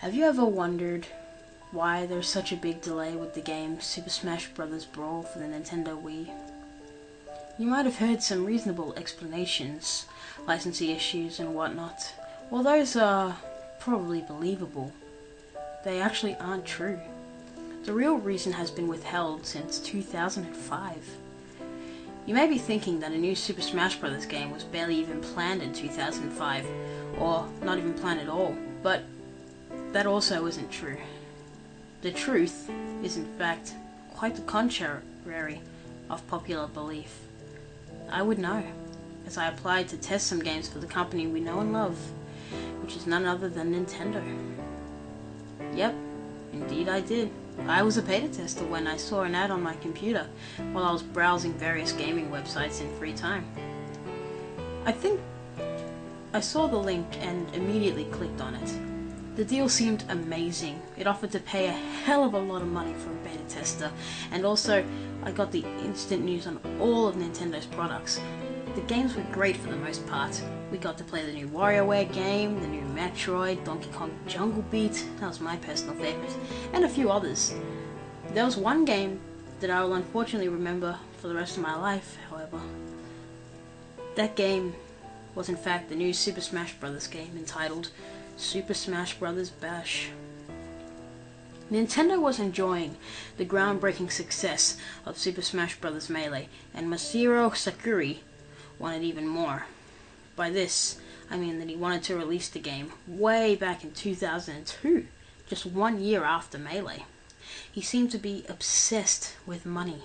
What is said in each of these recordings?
Have you ever wondered why there's such a big delay with the game Super Smash Bros. Brawl for the Nintendo Wii? You might have heard some reasonable explanations, licensing issues and whatnot. While those are probably believable, they actually aren't true. The real reason has been withheld since 2005. You may be thinking that a new Super Smash Bros. Game was barely even planned in 2005, or not even planned at all, but that also isn't true. The truth is in fact quite the contrary of popular belief. I would know, as I applied to test some games for the company we know and love, which is none other than Nintendo. Yep, indeed I did. I was a beta tester when I saw an ad on my computer while I was browsing various gaming websites in free time. I think I saw the link and immediately clicked on it. The deal seemed amazing. It offered to pay a hell of a lot of money for a beta tester, and also I got the instant news on all of Nintendo's products. The games were great for the most part. We got to play the new WarioWare game, the new Metroid, Donkey Kong Jungle Beat, that was my personal favourite, and a few others. There was one game that I will unfortunately remember for the rest of my life, however. That game was in fact the new Super Smash Bros. Game entitled Super Smash Bros. Bash. Nintendo was enjoying the groundbreaking success of Super Smash Bros. Melee, and Masahiro Sakurai wanted even more. By this, I mean that he wanted to release the game way back in 2002, just 1 year after Melee. He seemed to be obsessed with money.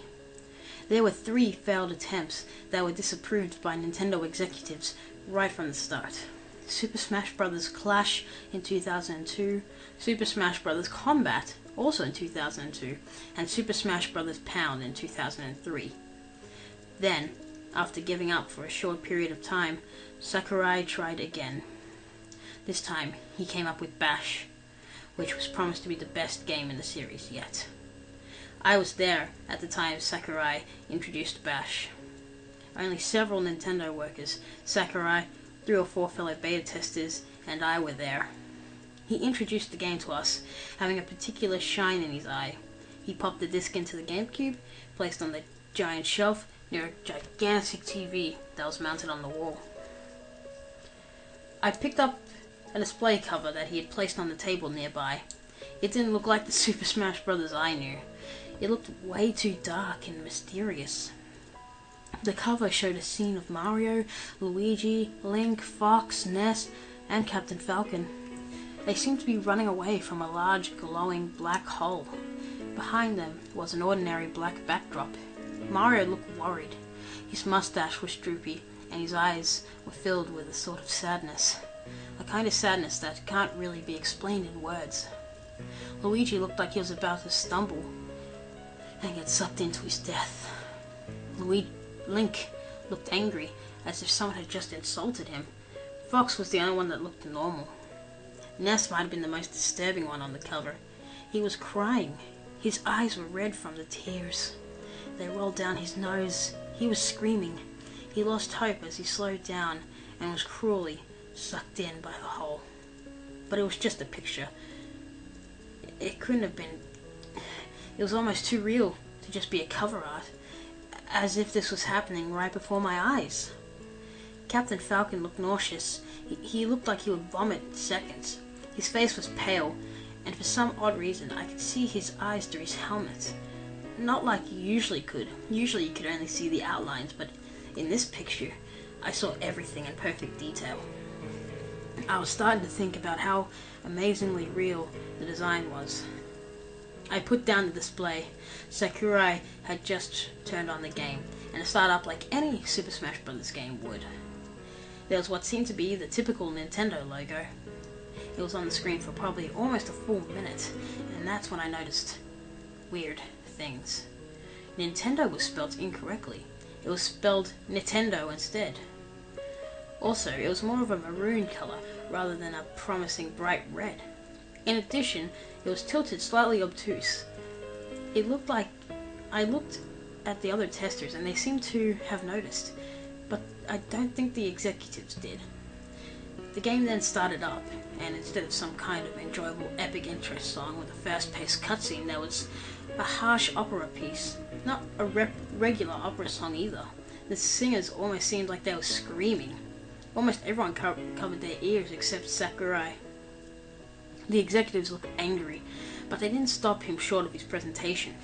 There were 3 failed attempts that were disapproved by Nintendo executives right from the start. Super Smash Bros. Clash in 2002, Super Smash Bros. Combat also in 2002, and Super Smash Bros. Pound in 2003. Then, after giving up for a short period of time, Sakurai tried again. This time, he came up with Bash, which was promised to be the best game in the series yet. I was there at the time Sakurai introduced Bash. Only several Nintendo workers, Sakurai, 3 or 4 fellow beta testers, and I were there. He introduced the game to us, having a particular shine in his eye. He popped the disc into the GameCube, placed on the giant shelf near a gigantic TV that was mounted on the wall. I picked up a display cover that he had placed on the table nearby. It didn't look like the Super Smash Bros. I knew. It looked way too dark and mysterious. The cover showed a scene of Mario, Luigi, Link, Fox, Ness, and Captain Falcon. They seemed to be running away from a large glowing black hole. Behind them was an ordinary black backdrop. Mario looked worried. His mustache was droopy, and his eyes were filled with a sort of sadness. A kind of sadness that can't really be explained in words. Luigi looked like he was about to stumble and get sucked into his death. Link looked angry, as if someone had just insulted him. Fox was the only one that looked normal. Ness might have been the most disturbing one on the cover. He was crying. His eyes were red from the tears. They rolled down his nose. He was screaming. He lost hope as he slowed down and was cruelly sucked in by the hole. But it was just a picture. It couldn't have been... It was almost too real to just be a cover art, as if this was happening right before my eyes. Captain Falcon looked nauseous. He looked like he would vomit in seconds. His face was pale, and for some odd reason I could see his eyes through his helmet. Not like you usually could. Usually you could only see the outlines, but in this picture I saw everything in perfect detail. I was starting to think about how amazingly real the design was. I put down the display. Sakurai had just turned on the game, and it started up like any Super Smash Bros. Game would. There was what seemed to be the typical Nintendo logo. It was on the screen for probably almost a full minute, and that's when I noticed weird things. Nintendo was spelled incorrectly. It was spelled Nintendo instead. Also, it was more of a maroon color rather than a promising bright red. In addition, it was tilted slightly obtuse. It looked like... I looked at the other testers and they seemed to have noticed, but I don't think the executives did. The game then started up, and instead of some kind of enjoyable epic interest song with a fast-paced cutscene, there was a harsh opera piece. Not a regular opera song either. The singers almost seemed like they were screaming. Almost everyone covered their ears except Sakurai. The executives looked angry, but they didn't stop him short of his presentation.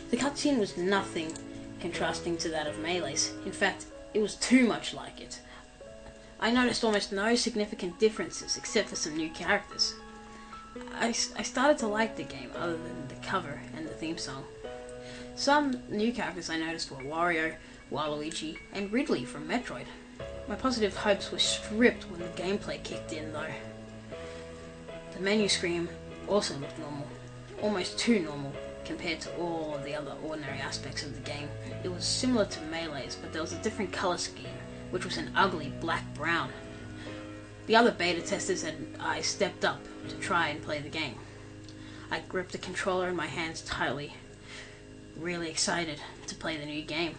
The cutscene was nothing contrasting to that of Melee's. In fact, it was too much like it. I noticed almost no significant differences except for some new characters. I started to like the game other than the cover and the theme song. Some new characters I noticed were Wario, Waluigi, and Ridley from Metroid. My positive hopes were stripped when the gameplay kicked in though. The menu screen also looked normal, almost too normal compared to all of the other ordinary aspects of the game. It was similar to Melee's, but there was a different color scheme, which was an ugly black-brown. The other beta testers and I stepped up to try and play the game. I gripped the controller in my hands tightly, really excited to play the new game.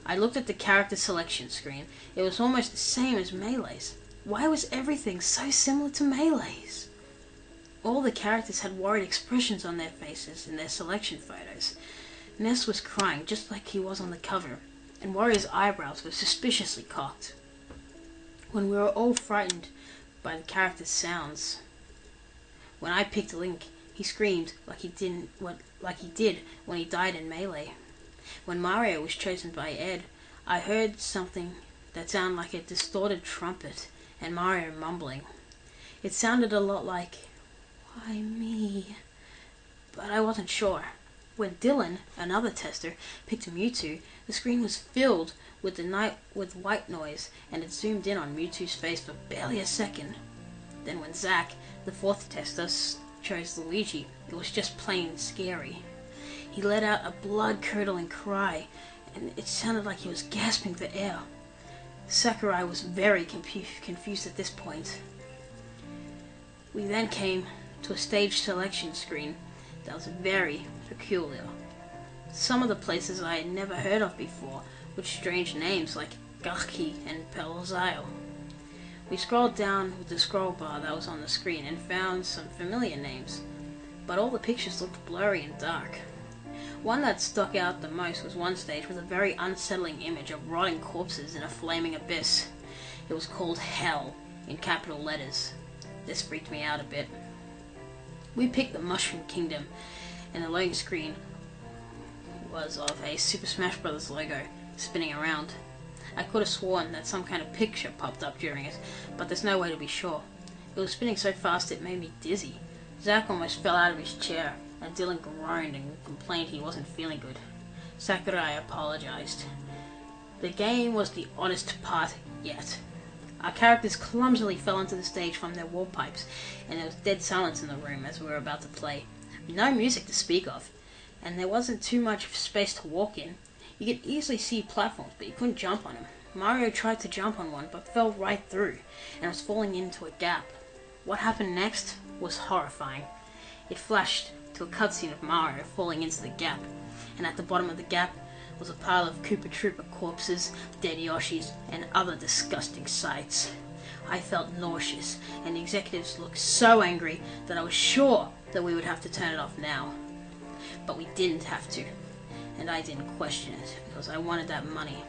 I looked at the character selection screen. It was almost the same as Melee's. Why was everything so similar to Melee's? All the characters had worried expressions on their faces in their selection photos. Ness was crying just like he was on the cover, and Wario's eyebrows were suspiciously cocked. When we were all frightened by the character's sounds. When I picked Link, he screamed like he did when he died in Melee. When Mario was chosen by Ed, I heard something that sounded like a distorted trumpet and Mario mumbling. It sounded a lot like, "Why me?" But I wasn't sure. When Dylan, another tester, picked Mewtwo, the screen was filled with white noise, and it zoomed in on Mewtwo's face for barely a second. Then when Zach, the fourth tester, chose Luigi, it was just plain scary. He let out a blood-curdling cry, and it sounded like he was gasping for air. Sakurai was very confused at this point. We then came to a stage selection screen that was very peculiar. Some of the places I had never heard of before, with strange names like Gaki and Pelazio. We scrolled down with the scroll bar that was on the screen and found some familiar names, but all the pictures looked blurry and dark. One that stuck out the most was one stage with a very unsettling image of rotting corpses in a flaming abyss. It was called Hell, in capital letters. This freaked me out a bit. We picked the Mushroom Kingdom, and the loading screen was of a Super Smash Bros. Logo spinning around. I could have sworn that some kind of picture popped up during it, but there's no way to be sure. It was spinning so fast it made me dizzy. Zack almost fell out of his chair, and Dylan groaned and complained he wasn't feeling good. Sakurai apologized. The game was the oddest part yet. Our characters clumsily fell onto the stage from their wall pipes, and there was dead silence in the room as we were about to play. No music to speak of, and there wasn't too much space to walk in. You could easily see platforms, but you couldn't jump on them. Mario tried to jump on one, but fell right through, and was falling into a gap. What happened next was horrifying. It flashed to a cutscene of Mario falling into the gap, and at the bottom of the gap was a pile of Koopa Troopa corpses, dead Yoshis, and other disgusting sights. I felt nauseous, and the executives looked so angry that I was sure that we would have to turn it off now. But we didn't have to, and I didn't question it, because I wanted that money.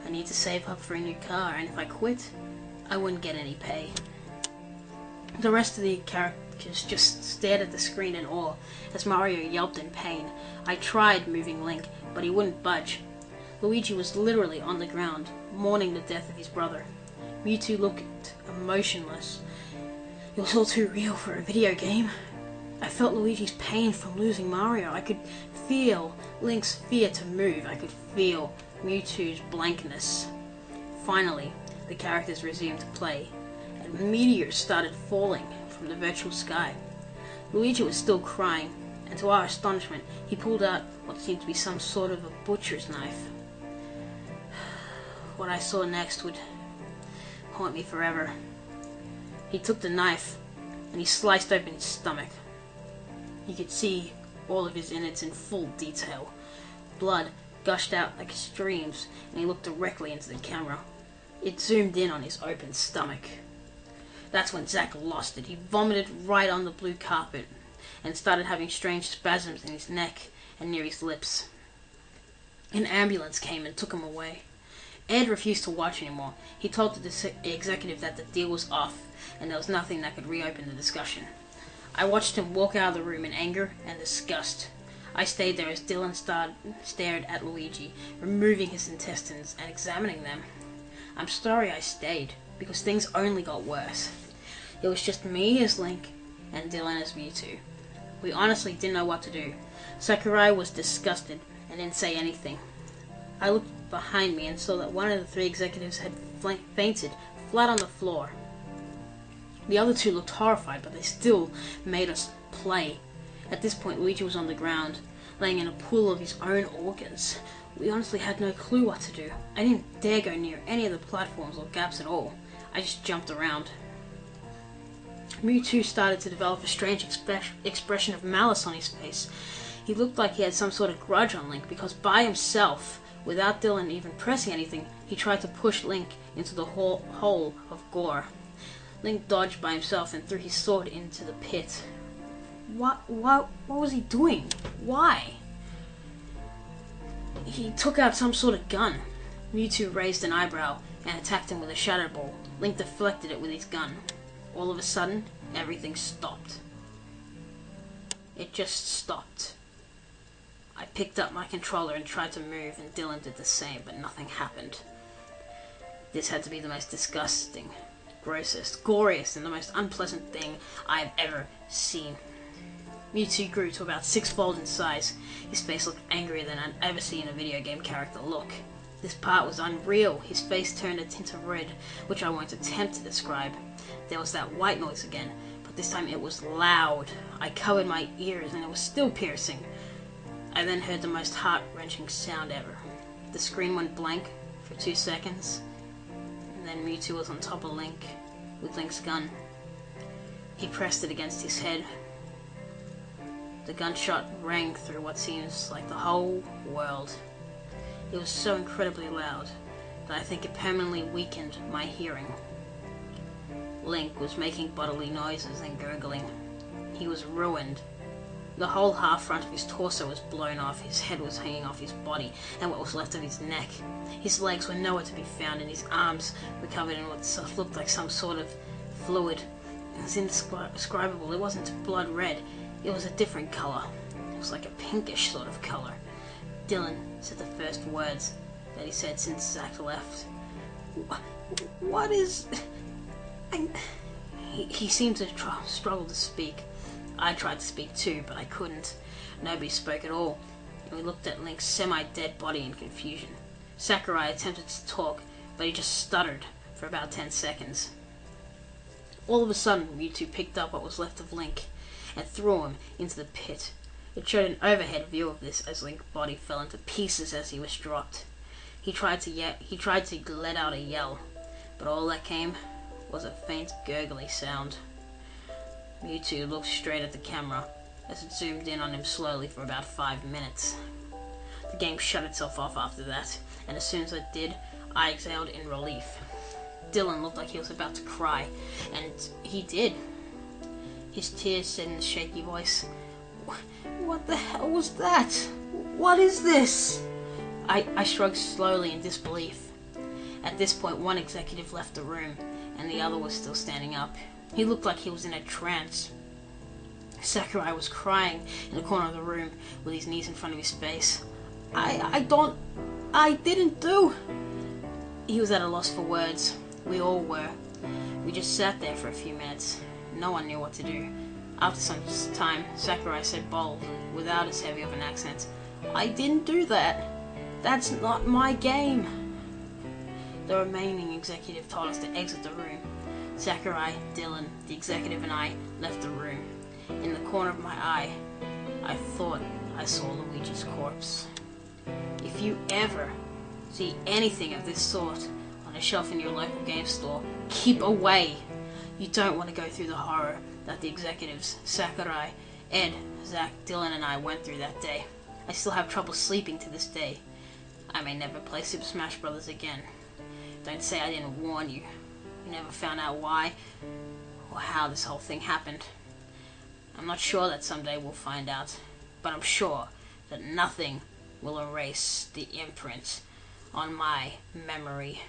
I need to save up for a new car, and if I quit, I wouldn't get any pay. The rest of the characters just stared at the screen in awe as Mario yelped in pain. I tried moving Link, but he wouldn't budge. Luigi was literally on the ground, mourning the death of his brother. Mewtwo looked emotionless. It was all too real for a video game. I felt Luigi's pain from losing Mario. I could feel Link's fear to move. I could feel Mewtwo's blankness. Finally, the characters resumed play, and meteors started falling from the virtual sky. Luigi was still crying, and to our astonishment, he pulled out what seemed to be some sort of a butcher's knife. What I saw next would haunt me forever. He took the knife, and he sliced open his stomach. You could see all of his innards in full detail. Blood gushed out like streams, and he looked directly into the camera. It zoomed in on his open stomach. That's when Zack lost it. He vomited right on the blue carpet and started having strange spasms in his neck and near his lips. An ambulance came and took him away. Ed refused to watch anymore. He told the executive that the deal was off and there was nothing that could reopen the discussion. I watched him walk out of the room in anger and disgust. I stayed there as Dylan stared at Luigi, removing his intestines and examining them. I'm sorry I stayed, because things only got worse. It was just me as Link and Dylan as Mewtwo. We honestly didn't know what to do. Sakurai was disgusted and didn't say anything. I looked behind me and saw that one of the three executives had fainted flat on the floor. The other two looked horrified, but they still made us play. At this point, Luigi was on the ground, laying in a pool of his own organs. We honestly had no clue what to do. I didn't dare go near any of the platforms or gaps at all. I just jumped around. Mewtwo started to develop a strange expression of malice on his face. He looked like he had some sort of grudge on Link, because by himself, without Dylan even pressing anything, he tried to push Link into the hole of gore. Link dodged by himself and threw his sword into the pit. What was he doing? Why? He took out some sort of gun. Mewtwo raised an eyebrow and attacked him with a Shadow Ball. Link deflected it with his gun. All of a sudden, everything stopped. It just stopped. I picked up my controller and tried to move, and Dylan did the same, but nothing happened. This had to be the most disgusting, grossest, goriest, and the most unpleasant thing I've ever seen. Mewtwo grew to about 6-fold in size. His face looked angrier than I'd ever seen a video game character look. This part was unreal. His face turned a tint of red, which I won't attempt to describe. There was that white noise again, but this time it was loud. I covered my ears and it was still piercing. I then heard the most heart-wrenching sound ever. The screen went blank for 2 seconds, and then Mewtwo was on top of Link, with Link's gun. He pressed it against his head. The gunshot rang through what seems like the whole world. It was so incredibly loud that I think it permanently weakened my hearing. Link was making bodily noises and gurgling. He was ruined. The whole half front of his torso was blown off, his head was hanging off his body, and what was left of his neck. His legs were nowhere to be found, and his arms were covered in what looked like some sort of fluid. It was indescribable. It wasn't blood red. It was a different color. It was like a pinkish sort of color. Dylan said the first words that he said since Zack left. What is... He seemed to struggle to speak. I tried to speak too, but I couldn't. Nobody spoke at all, and we looked at Link's semi-dead body in confusion. Sakurai attempted to talk, but he just stuttered for about 10 seconds. All of a sudden, Mewtwo picked up what was left of Link and threw him into the pit. It showed an overhead view of this as Link's body fell into pieces as he was dropped. He tried to let out a yell, but all that came was a faint gurgly sound. Mewtwo looked straight at the camera as it zoomed in on him slowly for about 5 minutes. The game shut itself off after that, and as soon as it did, I exhaled in relief. Dylan looked like he was about to cry, and he did. His tears said in a shaky voice, "What the hell was that? What is this?" I shrugged slowly in disbelief. At this point, one executive left the room, and the other was still standing up. He looked like he was in a trance. Sakurai was crying in the corner of the room with his knees in front of his face. I didn't do... He was at a loss for words. We all were. We just sat there for a few minutes. No one knew what to do. After some time, Sakurai said boldly, without as heavy of an accent, "I didn't do that. That's not my game." The remaining executive told us to exit the room. Sakurai, Dylan, the executive, and I left the room. In the corner of my eye, I thought I saw Luigi's corpse. If you ever see anything of this sort on a shelf in your local game store, keep away. You don't want to go through the horror that the executives, Sakurai, Ed, Zack, Dylan, and I went through that day. I still have trouble sleeping to this day. I may never play Super Smash Bros. Again. Don't say I didn't warn you. You never found out why or how this whole thing happened. I'm not sure that someday we'll find out, but I'm sure that nothing will erase the imprint on my memory